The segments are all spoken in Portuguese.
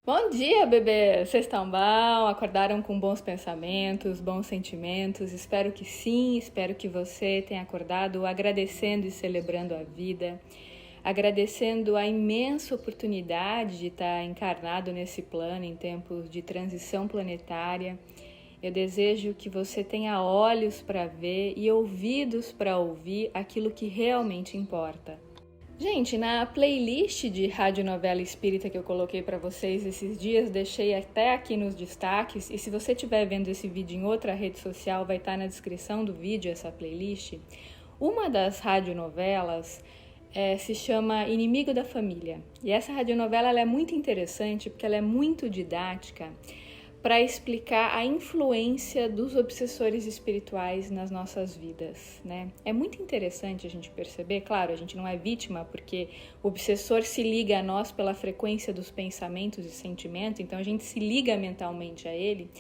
Bom dia, bebê! Vocês estão bom? Acordaram com bons pensamentos, bons sentimentos? Espero que sim, espero que você tenha acordado agradecendo e celebrando a vida, agradecendo a imensa oportunidade de estar encarnado nesse plano em tempos de transição planetária. Eu desejo que você tenha olhos para ver e ouvidos para ouvir aquilo que realmente importa. Gente, na playlist de radionovela espírita que eu coloquei para vocês esses dias, deixei até aqui nos destaques, e se você estiver vendo esse vídeo em outra rede social, vai estar na descrição do vídeo essa playlist. Uma das radionovelas se chama Inimigo da Família. E essa radionovela ela é muito interessante porque ela é muito didática para explicar a influência dos obsessores espirituais nas nossas vidas, né? É muito interessante a gente perceber, claro, a gente não é vítima porque o obsessor se liga a nós pela frequência dos pensamentos e sentimentos, então a gente se liga mentalmente a ele,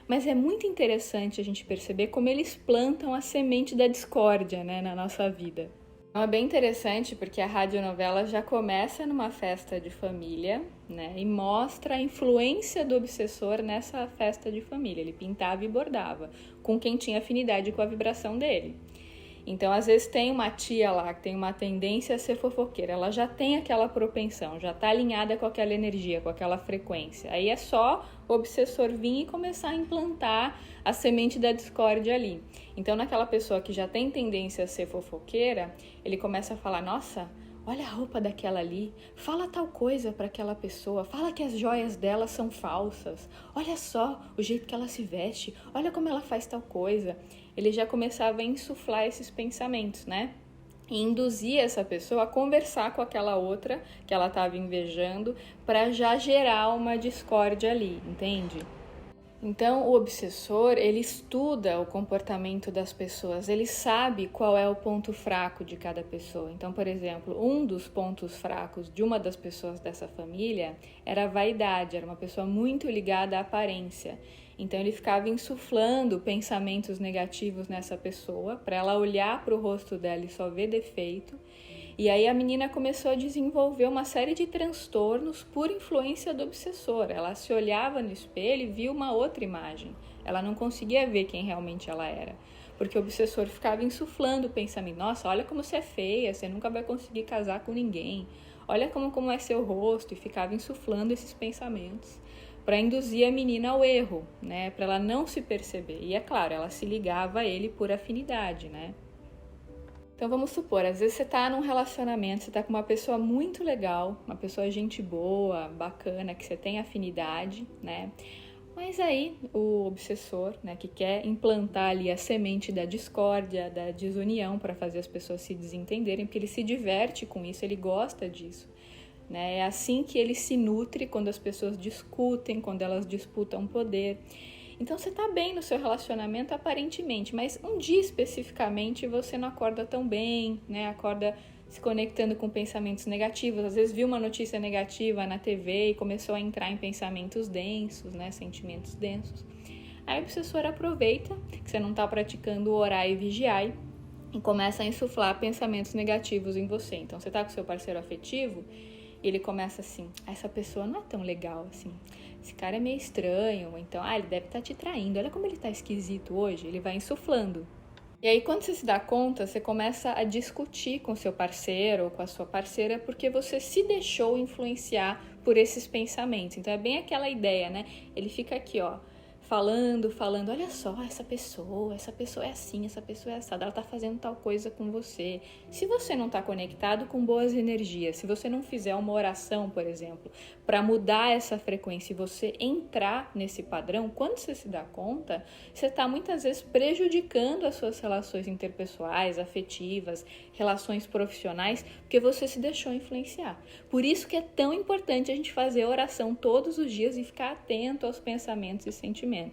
mas é muito interessante a gente perceber como eles plantam a semente da discórdia, né, na nossa vida. Então é bem interessante porque a radionovela já começa numa festa de família, né? E mostra a influência do obsessor nessa festa de família. Ele pintava e bordava com quem tinha afinidade com a vibração dele. Então, às vezes tem uma tia lá que tem uma tendência a ser fofoqueira, ela já tem aquela propensão, já está alinhada com aquela energia, com aquela frequência. Aí é só o obsessor vir e começar a implantar a semente da discórdia ali. Então, naquela pessoa que já tem tendência a ser fofoqueira, ele começa a falar, nossa, olha a roupa daquela ali, fala tal coisa para aquela pessoa, fala que as joias dela são falsas, olha só o jeito que ela se veste, olha como ela faz tal coisa. Ele já começava a insuflar esses pensamentos, né? E induzir essa pessoa a conversar com aquela outra que ela estava invejando para já gerar uma discórdia ali, entende? Então, o obsessor, ele estuda o comportamento das pessoas, ele sabe qual é o ponto fraco de cada pessoa. Então, por exemplo, um dos pontos fracos de uma das pessoas dessa família era a vaidade, era uma pessoa muito ligada à aparência. Então, ele ficava insuflando pensamentos negativos nessa pessoa, para ela olhar para o rosto dela e só ver defeito. E aí a menina começou a desenvolver uma série de transtornos por influência do obsessor. Ela se olhava no espelho e via uma outra imagem. Ela não conseguia ver quem realmente ela era. Porque o obsessor ficava insuflando o pensamento. Nossa, olha como você é feia, você nunca vai conseguir casar com ninguém. Olha como é seu rosto. E ficava insuflando esses pensamentos para induzir a menina ao erro, né? Para ela não se perceber. E é claro, ela se ligava a ele por afinidade, né? Então vamos supor, às vezes você tá num relacionamento, você tá com uma pessoa muito legal, uma pessoa gente boa, bacana, que você tem afinidade, né? Mas aí o obsessor, né, que quer implantar ali a semente da discórdia, da desunião para fazer as pessoas se desentenderem, porque ele se diverte com isso, ele gosta disso, né? É assim que ele se nutre quando as pessoas discutem, quando elas disputam poder. Então você tá bem no seu relacionamento aparentemente, mas um dia especificamente você não acorda tão bem, né? Acorda se conectando com pensamentos negativos. Às vezes viu uma notícia negativa na TV e começou a entrar em pensamentos densos, né? Sentimentos densos. Aí o obsessor aproveita que você não está praticando o orar e vigiar e começa a insuflar pensamentos negativos em você. Então você tá com seu parceiro afetivo e ele começa assim, essa pessoa não é tão legal assim, esse cara é meio estranho, então, ele deve estar te traindo, olha como ele tá esquisito hoje, ele vai insuflando. E aí, quando você se dá conta, você começa a discutir com seu parceiro ou com a sua parceira porque você se deixou influenciar por esses pensamentos. Então, é bem aquela ideia, né? Ele fica aqui, ó, falando, olha só, essa pessoa é assim, essa pessoa é assada, ela tá fazendo tal coisa com você. Se você não tá conectado com boas energias, se você não fizer uma oração, por exemplo, para mudar essa frequência e você entrar nesse padrão, quando você se dá conta, você tá muitas vezes prejudicando as suas relações interpessoais, afetivas, relações profissionais, porque você se deixou influenciar. Por isso que é tão importante a gente fazer oração todos os dias e ficar atento aos pensamentos e sentimentos.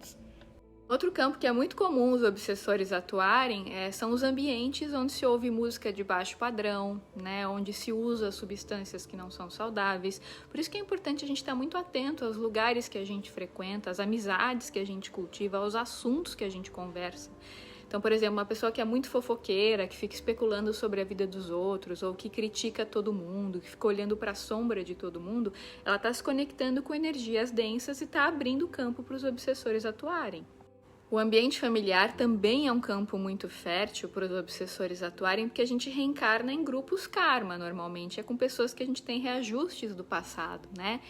Outro campo que é muito comum os obsessores atuarem são os ambientes onde se ouve música de baixo padrão, né, onde se usa substâncias que não são saudáveis. Por isso que é importante a gente estar muito atento aos lugares que a gente frequenta, às amizades que a gente cultiva, aos assuntos que a gente conversa. Então, por exemplo, uma pessoa que é muito fofoqueira, que fica especulando sobre a vida dos outros, ou que critica todo mundo, que fica olhando para a sombra de todo mundo, ela está se conectando com energias densas e está abrindo campo para os obsessores atuarem. O ambiente familiar também é um campo muito fértil para os obsessores atuarem, porque a gente reencarna em grupos karma, normalmente. É com pessoas que a gente tem reajustes do passado, né?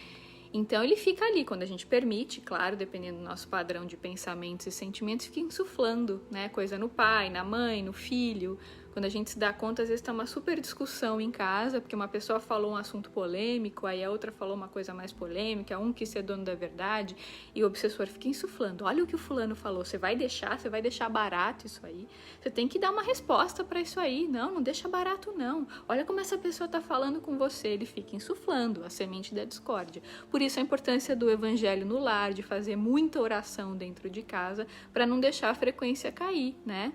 Então ele fica ali, quando a gente permite, claro, dependendo do nosso padrão de pensamentos e sentimentos, fica insuflando, né? Coisa no pai, na mãe, no filho. Quando a gente se dá conta, às vezes tá uma super discussão em casa, porque uma pessoa falou um assunto polêmico, aí a outra falou uma coisa mais polêmica, um quis ser dono da verdade, e o obsessor fica insuflando. Olha o que o fulano falou, você vai deixar barato isso aí? Você tem que dar uma resposta para isso aí. Não deixa barato não. Olha como essa pessoa tá falando com você, ele fica insuflando a semente da discórdia. Por isso a importância do evangelho no lar, de fazer muita oração dentro de casa, para não deixar a frequência cair, né?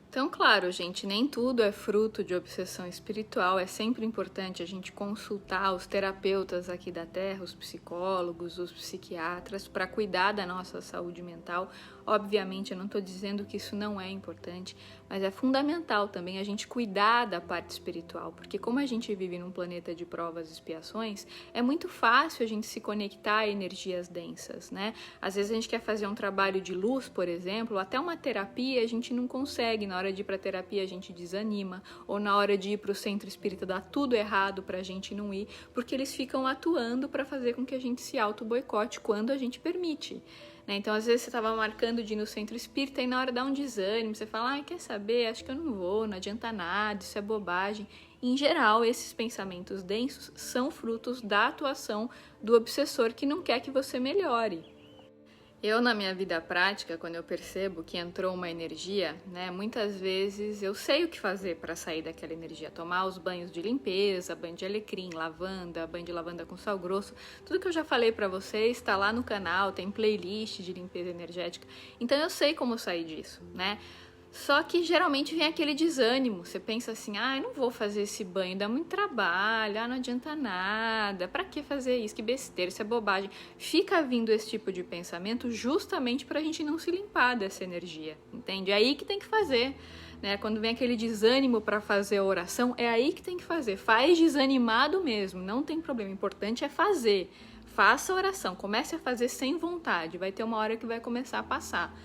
Então, claro, gente, nem tudo é fruto de obsessão espiritual. É sempre importante a gente consultar os terapeutas aqui da Terra, os psicólogos, os psiquiatras, para cuidar da nossa saúde mental. Obviamente, eu não estou dizendo que isso não é importante, mas é fundamental também a gente cuidar da parte espiritual, porque como a gente vive num planeta de provas e expiações, é muito fácil a gente se conectar a energias densas, né? Às vezes a gente quer fazer um trabalho de luz, por exemplo, até uma terapia a gente não consegue. Na hora de ir para terapia a gente desanima, ou na hora de ir para o centro espírita dá tudo errado para a gente não ir, porque eles ficam atuando para fazer com que a gente se auto-boicote quando a gente permite. Então, às vezes você estava marcando de ir no centro espírita e na hora dá um desânimo, você fala, quer saber, acho que eu não vou, não adianta nada, isso é bobagem. Em geral, esses pensamentos densos são frutos da atuação do obsessor que não quer que você melhore. Eu, na minha vida prática, quando eu percebo que entrou uma energia, né, muitas vezes eu sei o que fazer para sair daquela energia. Tomar os banhos de limpeza, banho de alecrim, lavanda, banho de lavanda com sal grosso. Tudo que eu já falei para vocês está lá no canal, tem playlist de limpeza energética. Então eu sei como sair disso, né? Só que geralmente vem aquele desânimo, você pensa assim, eu não vou fazer esse banho, dá muito trabalho, não adianta nada, pra que fazer isso, que besteira, isso é bobagem. Fica vindo esse tipo de pensamento justamente pra gente não se limpar dessa energia, entende? É aí que tem que fazer, né? Quando vem aquele desânimo pra fazer a oração, é aí que tem que fazer, faz desanimado mesmo, não tem problema, o importante é fazer. Faça a oração, comece a fazer sem vontade, vai ter uma hora que vai começar a passar.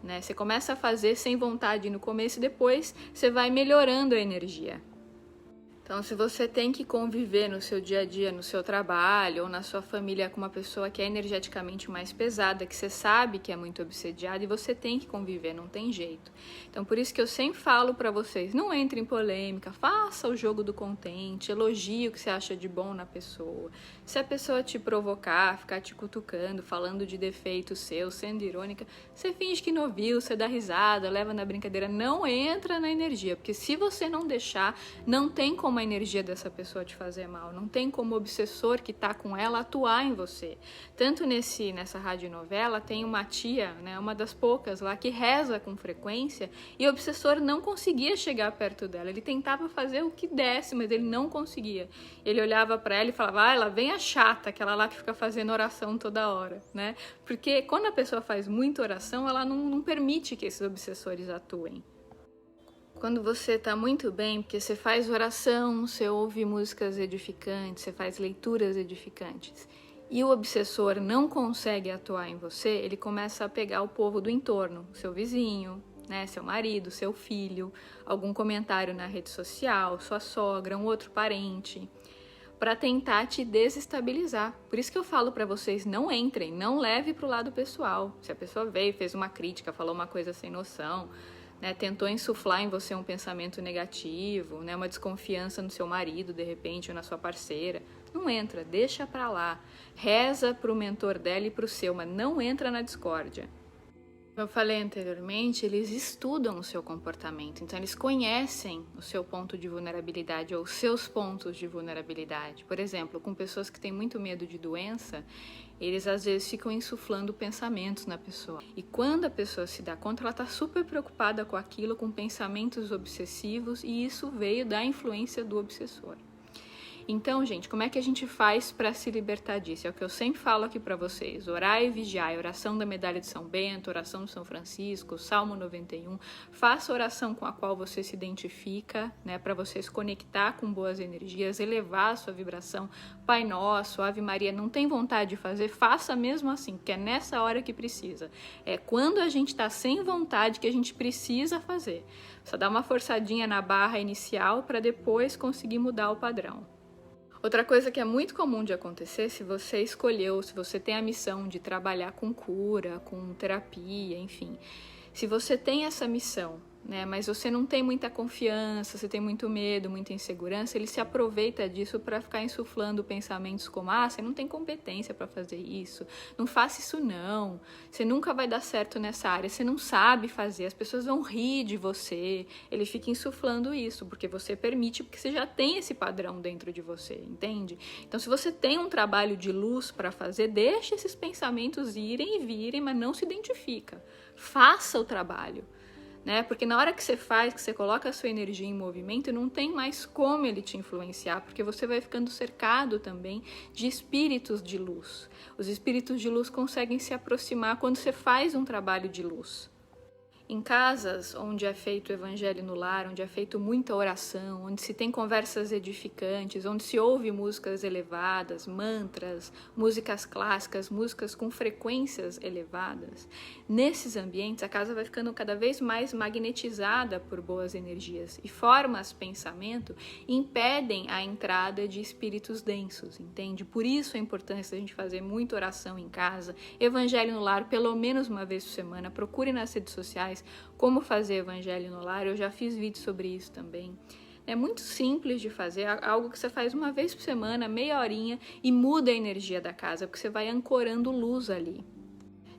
Né? Você começa a fazer sem vontade no começo e depois você vai melhorando a energia. Então, se você tem que conviver no seu dia a dia, no seu trabalho ou na sua família com uma pessoa que é energeticamente mais pesada, que você sabe que é muito obsediada e você tem que conviver, não tem jeito. Então, por isso que eu sempre falo para vocês, não entre em polêmica, faça o jogo do contente, elogie o que você acha de bom na pessoa. Se a pessoa te provocar, ficar te cutucando, falando de defeito seu, sendo irônica, você finge que não viu, você dá risada, leva na brincadeira, não entra na energia, porque se você não deixar, não tem como a energia dessa pessoa te fazer mal, não tem como o obsessor que tá com ela atuar em você. Tanto nessa radionovela tem uma tia, né, uma das poucas lá, que reza com frequência e o obsessor não conseguia chegar perto dela, ele tentava fazer o que desse, mas ele não conseguia. Ele olhava para ela e falava, ela vem a chata, aquela lá que fica fazendo oração toda hora, né? Porque quando a pessoa faz muita oração, ela não permite que esses obsessores atuem. Quando você está muito bem, porque você faz oração, você ouve músicas edificantes, você faz leituras edificantes, e o obsessor não consegue atuar em você, ele começa a pegar o povo do entorno, seu vizinho, né, seu marido, seu filho, algum comentário na rede social, sua sogra, um outro parente, para tentar te desestabilizar. Por isso que eu falo para vocês, não entrem, não leve para o lado pessoal. Se a pessoa veio, fez uma crítica, falou uma coisa sem noção, né, tentou insuflar em você um pensamento negativo, né, uma desconfiança no seu marido, de repente, ou na sua parceira, não entra, deixa pra lá. Reza pro mentor dela e pro seu, mas não entra na discórdia. Como eu falei anteriormente, eles estudam o seu comportamento, então eles conhecem o seu ponto de vulnerabilidade ou os seus pontos de vulnerabilidade. Por exemplo, com pessoas que têm muito medo de doença, eles às vezes ficam insuflando pensamentos na pessoa. E quando a pessoa se dá conta, ela está super preocupada com aquilo, com pensamentos obsessivos, e isso veio da influência do obsessor. Então, gente, como é que a gente faz para se libertar disso? É o que eu sempre falo aqui para vocês. Orar e vigiar, oração da medalha de São Bento, oração de São Francisco, Salmo 91. Faça oração com a qual você se identifica, né, para você se conectar com boas energias, elevar a sua vibração. Pai Nosso, Ave Maria, não tem vontade de fazer? Faça mesmo assim, porque é nessa hora que precisa. É quando a gente está sem vontade que a gente precisa fazer. Só dá uma forçadinha na barra inicial para depois conseguir mudar o padrão. Outra coisa que é muito comum de acontecer, se você escolheu, se você tem a missão de trabalhar com cura, com terapia, enfim, se você tem essa missão, né, mas você não tem muita confiança, você tem muito medo, muita insegurança, ele se aproveita disso para ficar insuflando pensamentos como: ah, você não tem competência para fazer isso, não faça isso não, você nunca vai dar certo nessa área, você não sabe fazer, as pessoas vão rir de você. Ele fica insuflando isso, porque você permite, porque você já tem esse padrão dentro de você, entende? Então, se você tem um trabalho de luz para fazer, deixe esses pensamentos irem e virem, mas não se identifica. Faça o trabalho. Né? Porque na hora que você faz, que você coloca a sua energia em movimento, não tem mais como ele te influenciar, porque você vai ficando cercado também de espíritos de luz. Os espíritos de luz conseguem se aproximar quando você faz um trabalho de luz. Em casas onde é feito o evangelho no lar, onde é feito muita oração, onde se tem conversas edificantes, onde se ouve músicas elevadas, mantras, músicas clássicas, músicas com frequências elevadas, nesses ambientes a casa vai ficando cada vez mais magnetizada por boas energias e formas de pensamento impedem a entrada de espíritos densos, entende? Por isso a importância da gente fazer muita oração em casa, evangelho no lar pelo menos uma vez por semana. Procure nas redes sociais como fazer evangelho no lar, eu já fiz vídeo sobre isso também. É muito simples de fazer, algo que você faz uma vez por semana, meia horinha, e muda a energia da casa, porque você vai ancorando luz ali.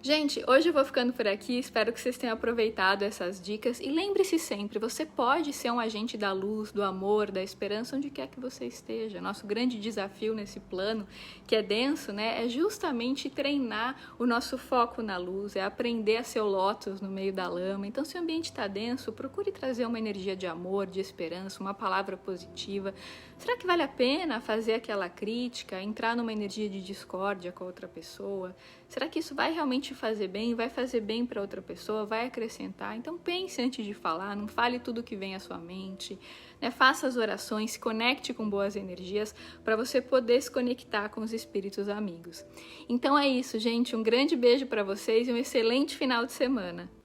Gente, hoje eu vou ficando por aqui, espero que vocês tenham aproveitado essas dicas e lembre-se sempre, você pode ser um agente da luz, do amor, da esperança, onde quer que você esteja. Nosso grande desafio nesse plano, que é denso, né, é justamente treinar o nosso foco na luz, é aprender a ser o lótus no meio da lama. Então, se o ambiente está denso, procure trazer uma energia de amor, de esperança, uma palavra positiva. Será que vale a pena fazer aquela crítica, entrar numa energia de discórdia com a outra pessoa? Será que isso vai realmente fazer bem? Vai fazer bem para outra pessoa? Vai acrescentar? Então pense antes de falar, não fale tudo que vem à sua mente, né? Faça as orações, se conecte com boas energias para você poder se conectar com os espíritos amigos. Então é isso, gente. Um grande beijo para vocês e um excelente final de semana.